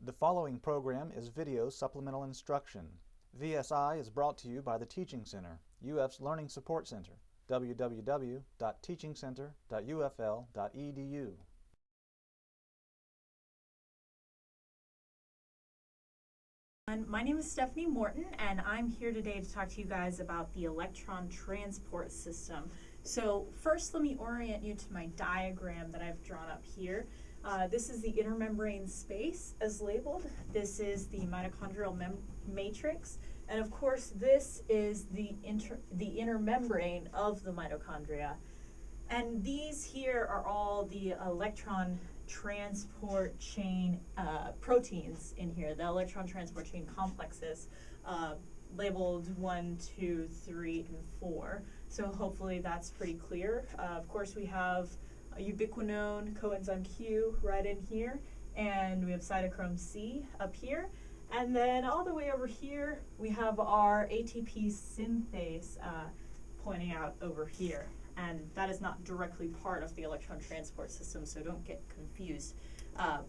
The following program is video supplemental instruction. VSI is brought to you by the Teaching Center, UF's Learning Support Center, www.teachingcenter.ufl.edu. My name is Stephanie Morton, and I'm here today to talk to you guys about the electron transport system. So first, let me orient you to my diagram that I've drawn up here. This is the intermembrane space as labeled. This is the mitochondrial matrix, and of course this is the inner membrane of the mitochondria. And these here are all the electron transport chain proteins in here, the electron transport chain complexes, labeled 1, 2, 3, and 4. So hopefully that's pretty clear. Of course we have ubiquinone, coenzyme Q right in here, and we have cytochrome C up here. And then all the way over here, we have our ATP synthase pointing out over here. And that is not directly part of the electron transport system, so don't get confused.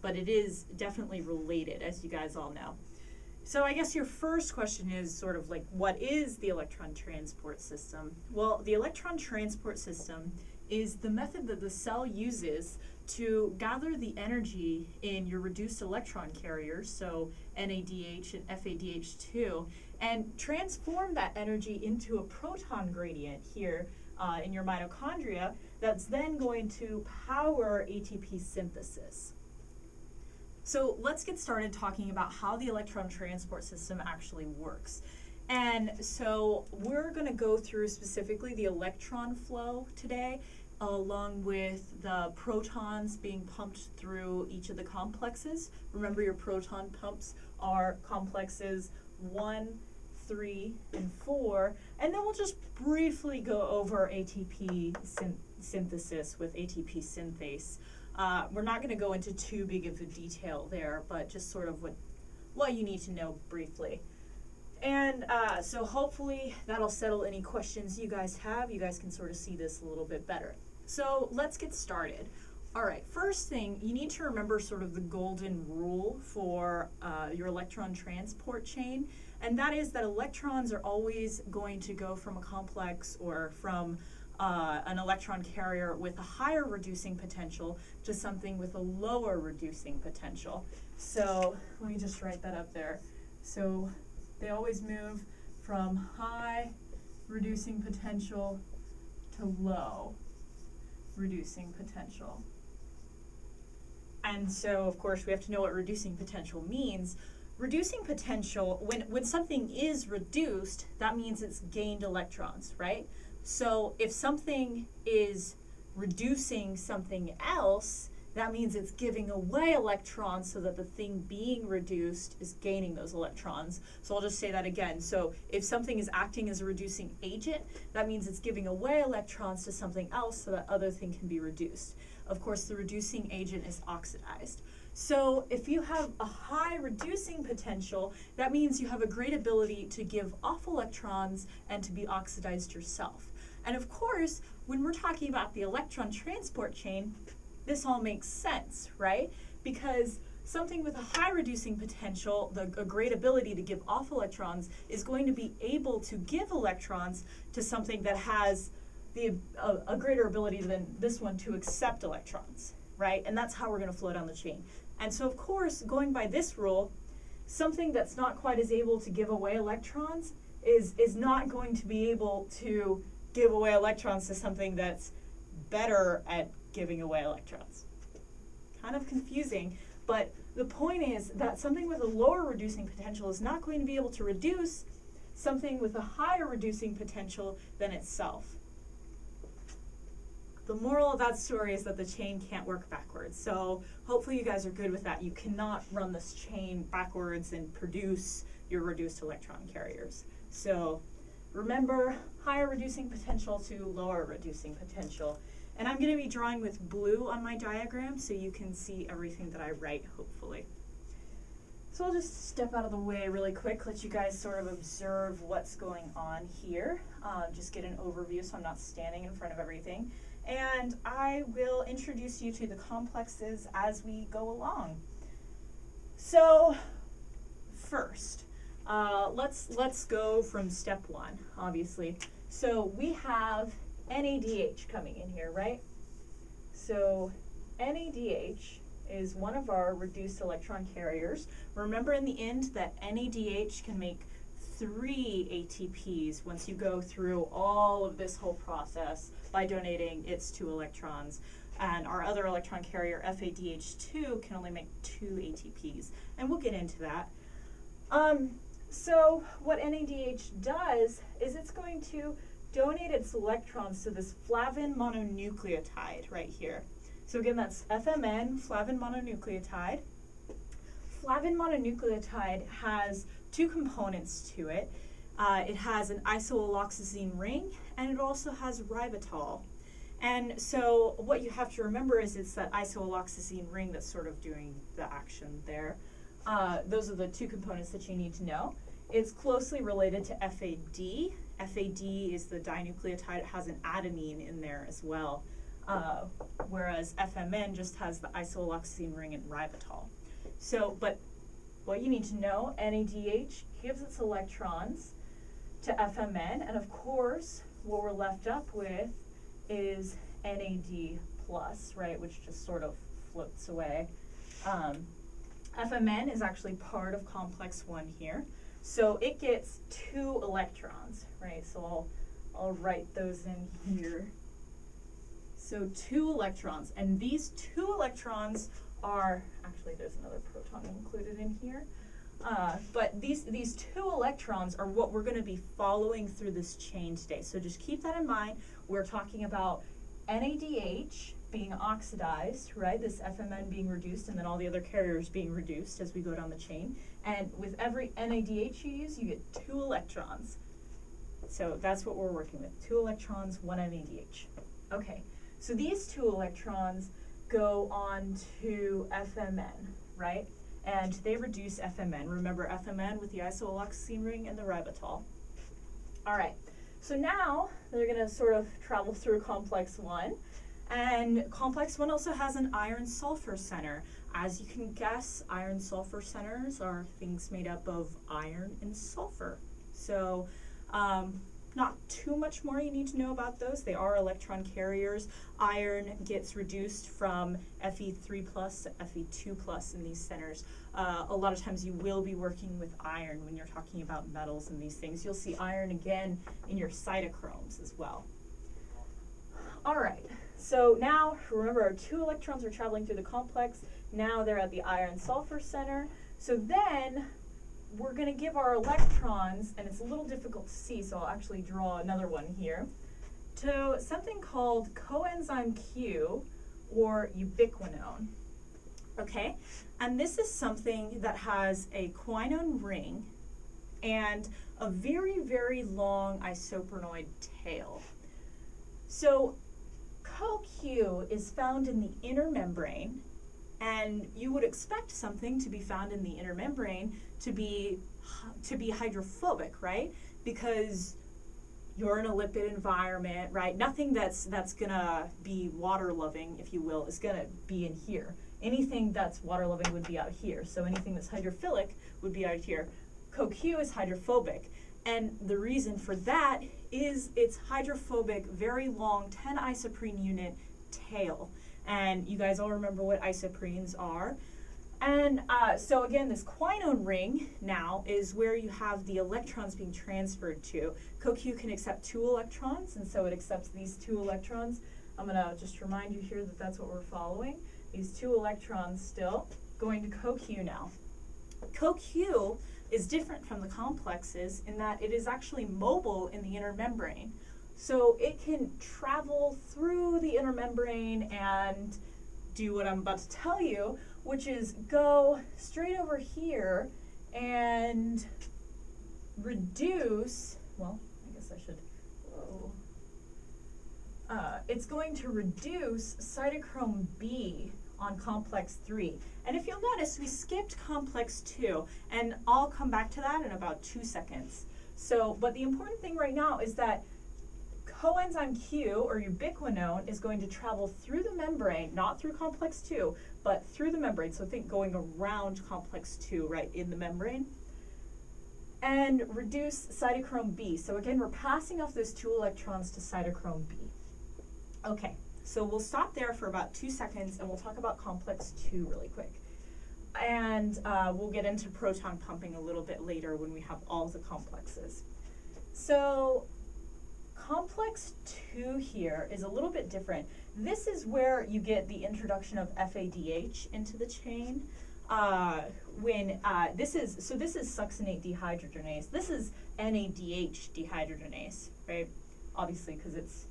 But it is definitely related, as you guys all know. So I guess your first question is sort of like, what is the electron transport system? Well, the electron transport system is the method that the cell uses to gather the energy in your reduced electron carriers, so NADH and FADH2, and transform that energy into a proton gradient here in your mitochondria that's then going to power ATP synthesis. So let's get started talking about how the electron transport system actually works. And so we're going to go through specifically the electron flow today, along with the protons being pumped through each of the complexes. Remember, your proton pumps are complexes 1, 3, and 4, and then we'll just briefly go over ATP synthesis with ATP synthase. We're not going to go into too big of a detail there, but just sort of what you need to know briefly. And so hopefully that'll settle any questions you guys have. You guys can sort of see this a little bit better. So let's get started. All right, first thing, you need to remember sort of the golden rule for your electron transport chain, and that is that electrons are always going to go from a complex or from an electron carrier with a higher reducing potential to something with a lower reducing potential. So let me just write that up there. So they always move from high reducing potential to low reducing potential. And so, of course, we have to know what reducing potential means. Reducing potential, when something is reduced, that means it's gained electrons, right? So if something is reducing something else, that means it's giving away electrons so that the thing being reduced is gaining those electrons. So I'll just say that again. So if something is acting as a reducing agent, that means it's giving away electrons to something else so that other thing can be reduced. Of course, the reducing agent is oxidized. So if you have a high reducing potential, that means you have a great ability to give off electrons and to be oxidized yourself. And of course, when we're talking about the electron transport chain, this all makes sense, right? Because something with a high reducing potential, a great ability to give off electrons, is going to be able to give electrons to something that has a greater ability than this one to accept electrons, right? And that's how we're going to flow down the chain. And so, of course, going by this rule, something that's not quite as able to give away electrons is not going to be able to give away electrons to something that's better at giving away electrons. Kind of confusing, but the point is that something with a lower reducing potential is not going to be able to reduce something with a higher reducing potential than itself. The moral of that story is that the chain can't work backwards. So hopefully you guys are good with that. You cannot run this chain backwards and produce your reduced electron carriers. So remember, higher reducing potential to lower reducing potential. And I'm going to be drawing with blue on my diagram so you can see everything that I write, hopefully. So I'll just step out of the way really quick, let you guys sort of observe what's going on here. Just get an overview so I'm not standing in front of everything. And I will introduce you to the complexes as we go along. So first, let's go from step one, obviously. So we have NADH coming in here, right? So NADH is one of our reduced electron carriers. Remember in the end that NADH can make 3 ATPs once you go through all of this whole process by donating its 2 electrons. And our other electron carrier, FADH2, can only make 2 ATPs. And we'll get into that. So what NADH does is it's going to donate its electrons to this flavin mononucleotide right here. So again, that's FMN, flavin mononucleotide. Flavin mononucleotide has 2 components to it. It has an isoalloxazine ring, and it also has ribitol. And so what you have to remember is it's that isoalloxazine ring that's sort of doing the action there. Those are the 2 components that you need to know. It's closely related to FAD. FAD is the dinucleotide. It has an adenine in there as well, whereas FMN just has the isoalloxazine ring and ribitol. So, but what you need to know, NADH gives its electrons to FMN, and of course, what we're left up with is NAD+, right, which just sort of floats away. FMN is actually part of complex 1 here, so it gets 2 electrons, right? So I'll write those in here. So 2 electrons, and these 2 electrons are, actually there's another proton included in here, but these 2 electrons are what we're going to be following through this chain today. So just keep that in mind. We're talking about NADH being oxidized, right? This FMN being reduced, and then all the other carriers being reduced as we go down the chain. And with every NADH you use, you get 2 electrons. So that's what we're working with, 2 electrons, 1 NADH. Okay, so these 2 electrons go on to FMN, right? And they reduce FMN. Remember FMN with the isoalloxazine ring and the ribitol. All right, so now they're going to sort of travel through complex 1. And complex 1 also has an iron-sulfur center. As you can guess, iron-sulfur centers are things made up of iron and sulfur. So not too much more you need to know about those. They are electron carriers. Iron gets reduced from Fe3+ to Fe2+ in these centers. A lot of times you will be working with iron when you're talking about metals and these things. You'll see iron again in your cytochromes as well. All right, so now remember our 2 electrons are traveling through the complex. Now they're at the iron-sulfur center. So then we're going to give our electrons, and it's a little difficult to see, so I'll actually draw another one here, to something called coenzyme Q, or ubiquinone. Okay, and this is something that has a quinone ring and a very, very long isoprenoid tail. So CoQ is found in the inner membrane, and you would expect something to be found in the inner membrane to be hydrophobic, right? Because you're in a lipid environment, right? Nothing that's gonna be water loving, if you will, is gonna be in here. Anything that's water loving would be out here. So anything that's hydrophilic would be out here. CoQ is hydrophobic. And the reason for that is its hydrophobic, very long 10 isoprene unit tail. And you guys all remember what isoprenes are. And so again, this quinone ring now is where you have the electrons being transferred to. CoQ can accept 2 electrons, and so it accepts these 2 electrons. I'm going to just remind you here that that's what we're following. These 2 electrons still going to CoQ now. CoQ is different from the complexes in that it is actually mobile in the inner membrane. So it can travel through the inner membrane and do what I'm about to tell you, which is go straight over here and reduce, well, I guess I should, whoa. It's going to reduce cytochrome B on complex 3. And if you'll notice, we skipped complex 2, and I'll come back to that in about 2 seconds. So, but the important thing right now is that coenzyme Q, or ubiquinone, is going to travel through the membrane, not through complex 2, but through the membrane. So think going around complex 2, right, in the membrane, and reduce cytochrome B. So again, we're passing off those 2 electrons to cytochrome B. Okay, so we'll stop there for about 2 seconds, and we'll talk about complex 2 really quick. And we'll get into proton pumping a little bit later when we have all the complexes. So complex 2 here is a little bit different. This is where you get the introduction of FADH into the chain. This is succinate dehydrogenase. This is NADH dehydrogenase, right? Obviously, because it's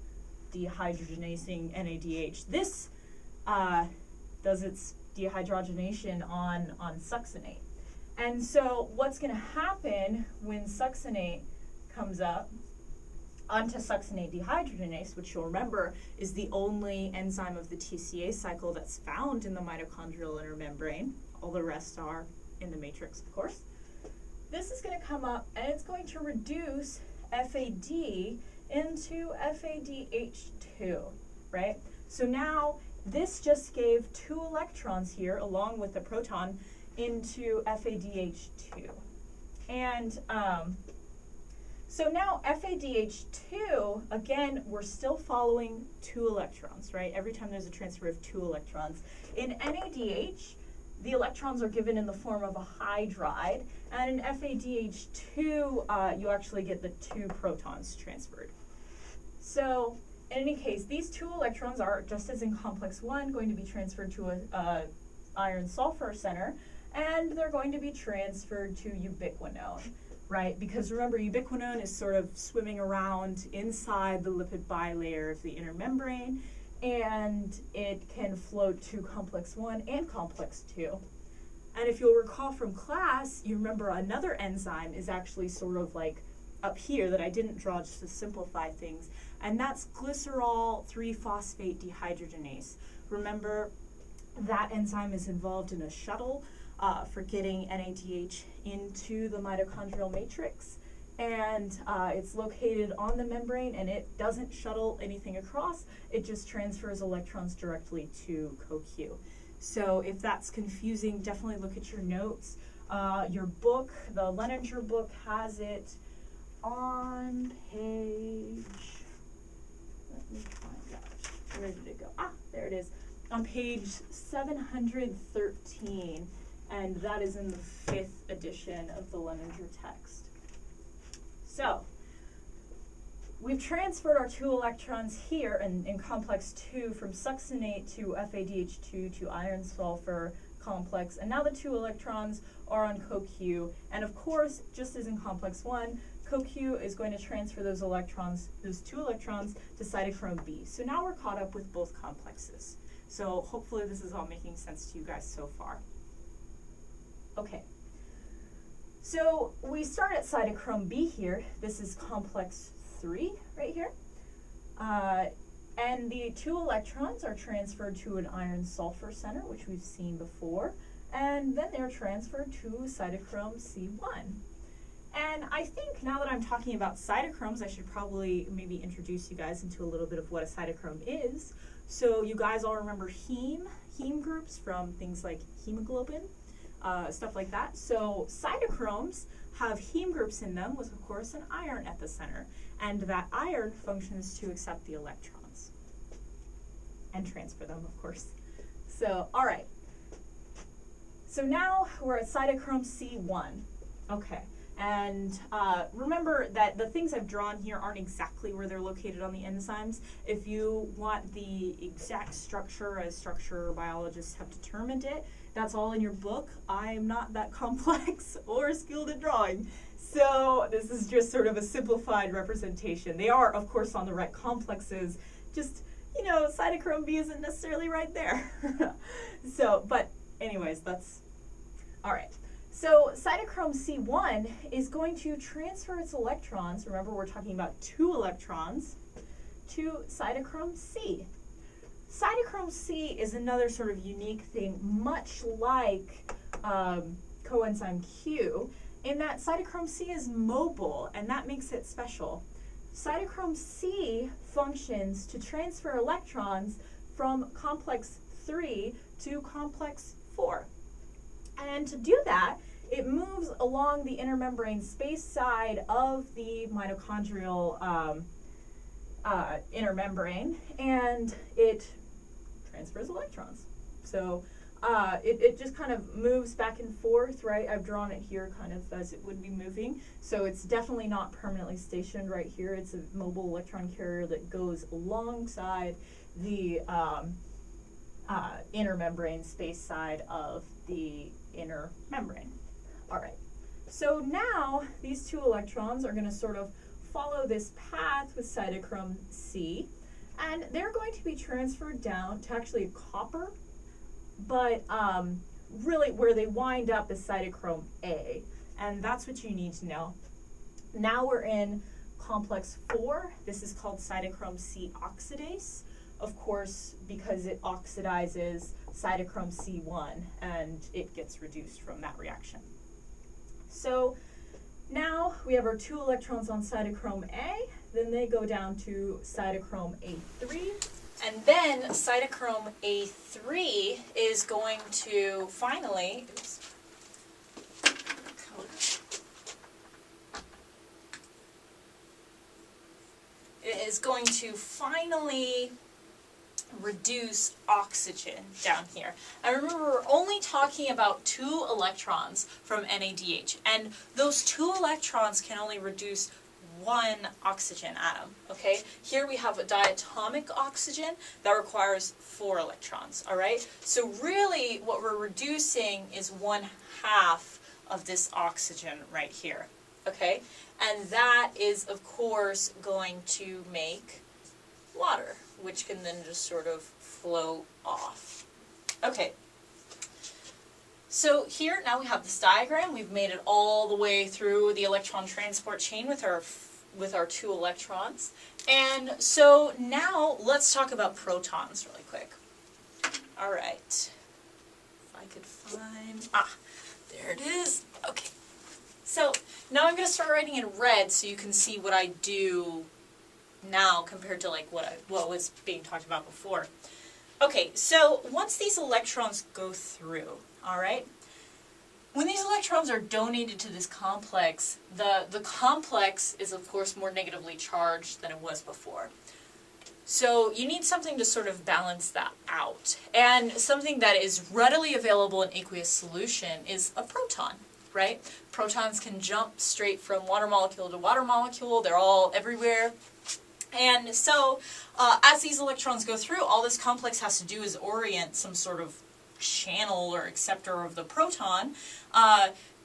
dehydrogenasing NADH. This does its dehydrogenation on succinate. And so what's going to happen when succinate comes up onto succinate dehydrogenase, which you'll remember is the only enzyme of the TCA cycle that's found in the mitochondrial inner membrane. All the rest are in the matrix, of course. This is going to come up and it's going to reduce FAD into FADH2, right? So now this just gave 2 electrons here along with the proton into FADH2. And so now FADH2, again, we're still following 2 electrons, right? Every time there's a transfer of 2 electrons. In NADH, the electrons are given in the form of a hydride, and in FADH2, you actually get the 2 protons transferred. So in any case, these 2 electrons are, just as in complex 1, going to be transferred to a iron-sulfur center, and they're going to be transferred to ubiquinone, right? Because remember, ubiquinone is sort of swimming around inside the lipid bilayer of the inner membrane, and it can float to complex 1 and complex 2. And if you'll recall from class, you remember another enzyme is actually sort of like up here that I didn't draw just to simplify things, and that's glycerol 3-phosphate dehydrogenase. Remember, that enzyme is involved in a shuttle for getting NADH into the mitochondrial matrix, and it's located on the membrane, and it doesn't shuttle anything across, it just transfers electrons directly to CoQ. So if that's confusing, definitely look at your notes. Your book, the Leninger book, has it on page, let me find out, where did it go? Ah, there it is, on page 713, and that is in the 5th edition of the Leninger text. So, we've transferred our 2 electrons here in complex 2 from succinate to FADH2 to iron sulfur complex, and now the 2 electrons are on CoQ, and of course, just as in complex 1, CoQ is going to transfer those electrons, those 2 electrons, to cytochrome B. So now we're caught up with both complexes. So hopefully this is all making sense to you guys so far. Okay. So we start at cytochrome B here. This is complex 3 right here. And the 2 electrons are transferred to an iron-sulfur center, which we've seen before. And then they're transferred to cytochrome C1. And I think now that I'm talking about cytochromes, I should probably maybe introduce you guys into a little bit of what a cytochrome is. So you guys all remember heme groups from things like hemoglobin, stuff like that. So cytochromes have heme groups in them with, of course, an iron at the center. And that iron functions to accept the electrons and transfer them, of course. So, all right. So now we're at cytochrome C1. Okay. And remember that the things I've drawn here aren't exactly where they're located on the enzymes. If you want the exact structure as structure biologists have determined it, that's all in your book. I'm not that complex or skilled at drawing. So this is just sort of a simplified representation. They are, of course, on the right complexes. Just, you know, cytochrome B isn't necessarily right there. So, but anyways, that's, all right. So cytochrome C1 is going to transfer its electrons, remember we're talking about 2 electrons, to cytochrome C. Cytochrome C is another sort of unique thing, much like coenzyme Q, in that cytochrome C is mobile, and that makes it special. cytochrome C functions to transfer electrons from complex 3 to complex 4. And to do that, it moves along the intermembrane space side of the mitochondrial intermembrane, and it transfers electrons. So it just kind of moves back and forth, right? I've drawn it here kind of as it would be moving. So it's definitely not permanently stationed right here. It's a mobile electron carrier that goes alongside the intermembrane space side of the inner membrane. All right, so now these two electrons are going to sort of follow this path with cytochrome C, and they're going to be transferred down to actually copper, but really where they wind up is cytochrome A, and that's what you need to know. Now we're in complex 4. This is called cytochrome C oxidase, of course, because it oxidizes cytochrome C1 and it gets reduced from that reaction. So now we have our 2 electrons on cytochrome A, then they go down to cytochrome A3, and then cytochrome A3 is going to finally, reduce oxygen down here. And remember, we're only talking about 2 electrons from NADH, and those 2 electrons can only reduce 1 oxygen atom, okay? Here we have a diatomic oxygen that requires 4 electrons, all right? So really what we're reducing is 1/2 of this oxygen right here, okay? And that is, of course, going to make water, which can then just sort of flow off. Okay, so here now we have this diagram. We've made it all the way through the electron transport chain with our 2 electrons. And so now let's talk about protons really quick. All right, if I could find, there it is. Okay, so now I'm going to start writing in red so you can see what I do now compared to like what was being talked about before. Okay, so once these electrons go through, all right, when these electrons are donated to this complex, the complex is of course more negatively charged than it was before. So you need something to sort of balance that out. And something that is readily available in aqueous solution is a proton, right? Protons can jump straight from water molecule to water molecule. They're all everywhere. And so as these electrons go through, all this complex has to do is orient some sort of channel or acceptor of the proton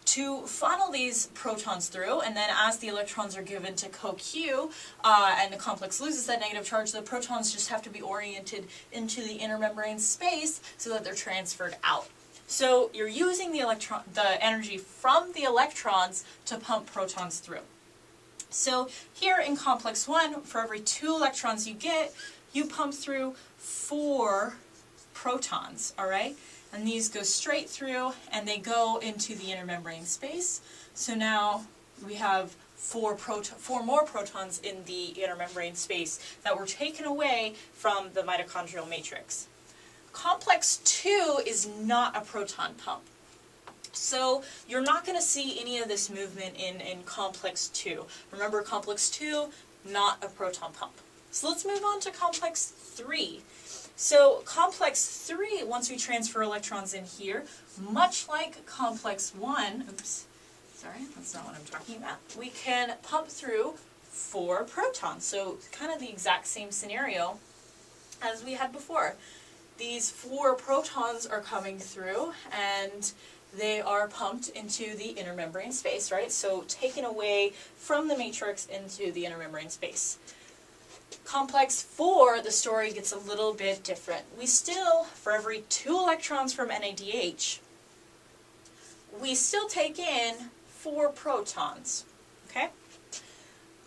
to funnel these protons through, and then as the electrons are given to CoQ and the complex loses that negative charge, the protons just have to be oriented into the intermembrane space so that they're transferred out. So you're using the energy from the electrons to pump protons through. So here in complex 1, for every 2 electrons you get, you pump through 4 protons, all right? And these go straight through and they go into the intermembrane space. So now we have 4 more protons in the intermembrane space that were taken away from the mitochondrial matrix. Complex 2 is not a proton pump. So you're not going to see any of this movement in complex 2. Remember, complex 2, not a proton pump. So let's move on to complex 3. So complex 3, once we transfer electrons in here, much like complex 1, oops, sorry, that's not what I'm talking about, we can pump through 4 protons. So kind of the exact same scenario as we had before. These 4 protons are coming through and they are pumped into the intermembrane space, right? So taken away from the matrix into the intermembrane space. Complex 4, the story gets a little bit different. We still, for every 2 electrons from NADH, we still take in 4 protons, okay?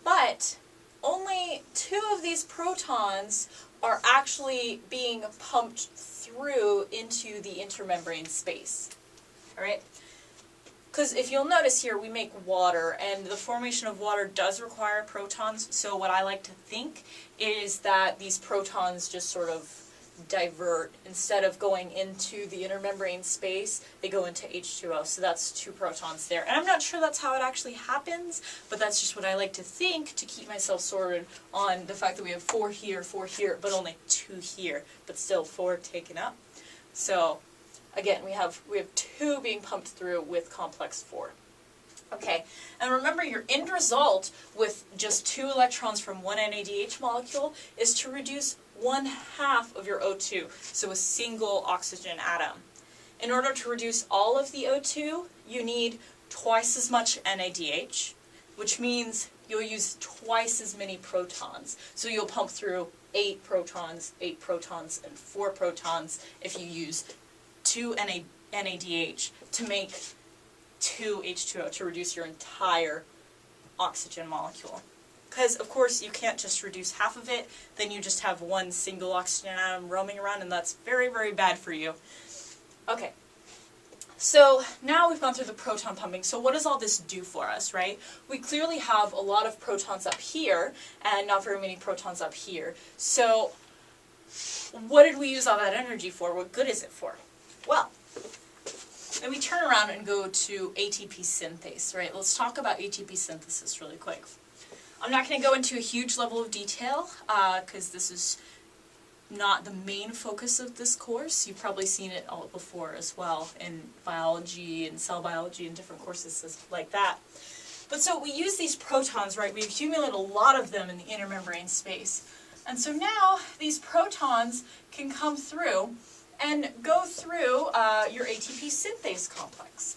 But only 2 of these protons are actually being pumped through into the intermembrane space. All right. Because if you'll notice here, we make water, and the formation of water does require protons, so what I like to think is that these protons just sort of divert. Instead of going into the intermembrane space, they go into H2O, so that's 2 protons there. And I'm not sure that's how it actually happens, but that's just what I like to think to keep myself sorted on the fact that we have 4 here, but only 2 here, but still 4 taken up. So again, we have 2 being pumped through with complex 4. Okay, and remember your end result with just 2 electrons from one NADH molecule is to reduce 1/2 of your O2, so a single oxygen atom. In order to reduce all of the O2, you need twice as much NADH, which means you'll use twice as many protons. So you'll pump through 8 protons, and 4 protons if you use 2 NADH to make 2 H2O to reduce your entire oxygen molecule. Because, of course, you can't just reduce half of it, then you just have one single oxygen atom roaming around, and that's very, very bad for you. Okay, so now we've gone through the proton pumping. So what does all this do for us, right? We clearly have a lot of protons up here, and not very many protons up here. So what did we use all that energy for? What good is it for? Well, then we turn around and go to ATP synthase, right? Let's talk about ATP synthesis really quick. I'm not going to go into a huge level of detail because this is not the main focus of this course. You've probably seen it all before as well in biology and cell biology and different courses like that. But so we use these protons, right? We accumulate a lot of them in the intermembrane space. And so now these protons can come through and go through your ATP synthase complex.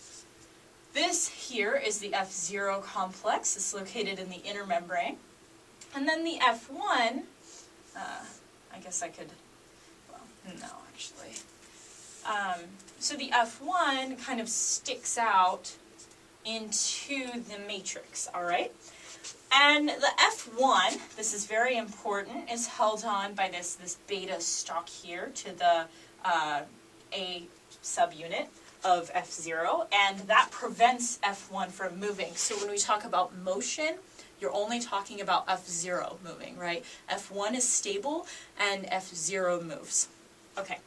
This here is the F0 complex. It's located in the inner membrane. And then the F1, I guess I could, well, no, actually. So the F1 kind of sticks out into the matrix, all right? And the F1, this is very important, is held on by this beta stalk here to the A subunit of F0, and that prevents F1 from moving. So when we talk about motion, you're only talking about F0 moving, right? F1 is stable and F0 moves. Okay,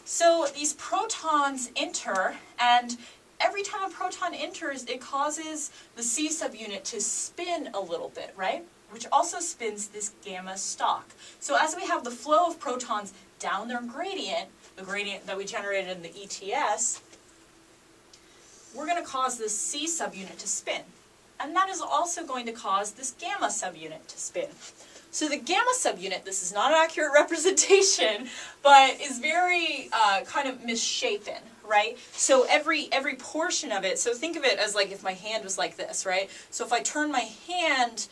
so these protons enter, and every time a proton enters, it causes the C subunit to spin a little bit, right? Which also spins this gamma stalk. So as we have the flow of protons down their gradient, the gradient that we generated in the ETS, we're going to cause this C subunit to spin. And that is also going to cause this gamma subunit to spin. So the gamma subunit, this is not an accurate representation, but is very kind of misshapen, right? So every portion of it, so think of it as like if my hand was like this, right? So if I turn my hand,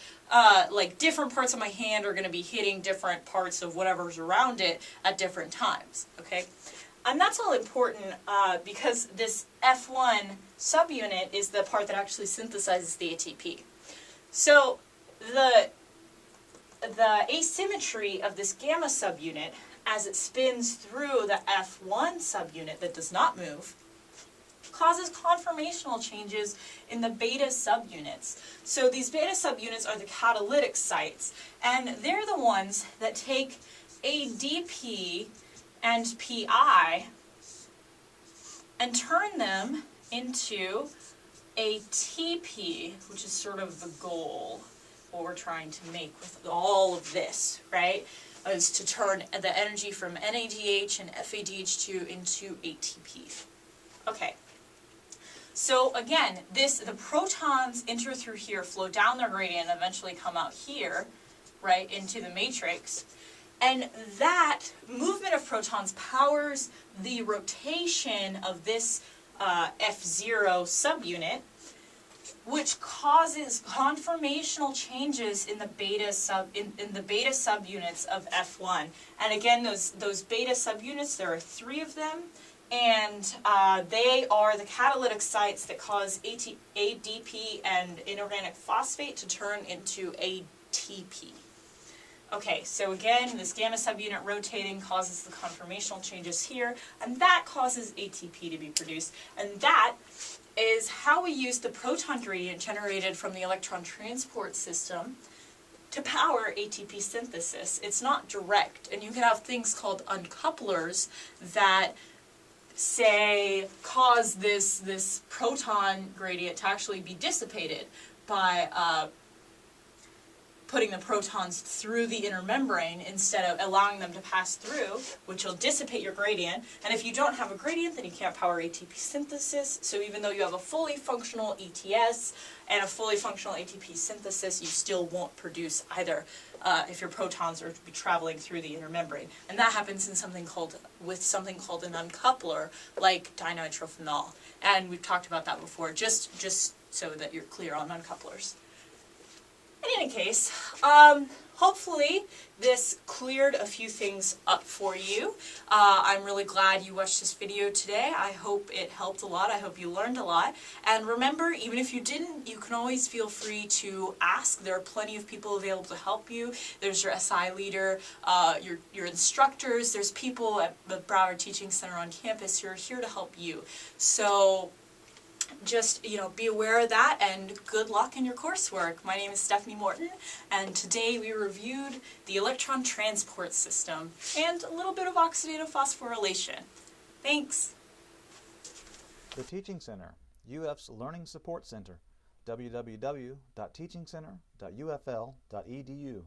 like different parts of my hand are going to be hitting different parts of whatever's around it at different times, okay? And that's all important because this F1 subunit is the part that actually synthesizes the ATP. So the asymmetry of this gamma subunit as it spins through the F1 subunit that does not move causes conformational changes in the beta subunits. So these beta subunits are the catalytic sites, and they're the ones that take ADP and PI and turn them into ATP, which is sort of the goal, what we're trying to make with all of this, right? Is to turn the energy from NADH and FADH2 into ATP. Okay. So again, the protons enter through here, flow down their gradient, and eventually come out here, right, into the matrix. And that movement of protons powers the rotation of this F0 subunit, which causes conformational changes in the beta subunits of F1. And again, those beta subunits, there are 3 of them, and they are the catalytic sites that cause ADP and inorganic phosphate to turn into ATP. Okay, so again, this gamma subunit rotating causes the conformational changes here, and that causes ATP to be produced. And that is how we use the proton gradient generated from the electron transport system to power ATP synthesis. It's not direct, and you can have things called uncouplers that say cause this proton gradient to actually be dissipated by putting the protons through the inner membrane instead of allowing them to pass through, which will dissipate your gradient. And if you don't have a gradient, then you can't power ATP synthesis. So even though you have a fully functional ETS and a fully functional ATP synthesis, you still won't produce either if your protons are to be traveling through the inner membrane. And that happens in something called an uncoupler, like dinitrophenol. And we've talked about that before, just so that you're clear on uncouplers. In any case, hopefully this cleared a few things up for you. I'm really glad you watched this video today. I hope it helped a lot. I hope you learned a lot. And remember, even if you didn't, you can always feel free to ask. There are plenty of people available to help you. There's your SI leader, your instructors. There's people at the Broward Teaching Center on campus who are here to help you. So just, be aware of that, and good luck in your coursework. My name is Stephanie Morton, and today we reviewed the electron transport system and a little bit of oxidative phosphorylation. Thanks. The Teaching Center, UF's Learning Support Center, www.teachingcenter.ufl.edu.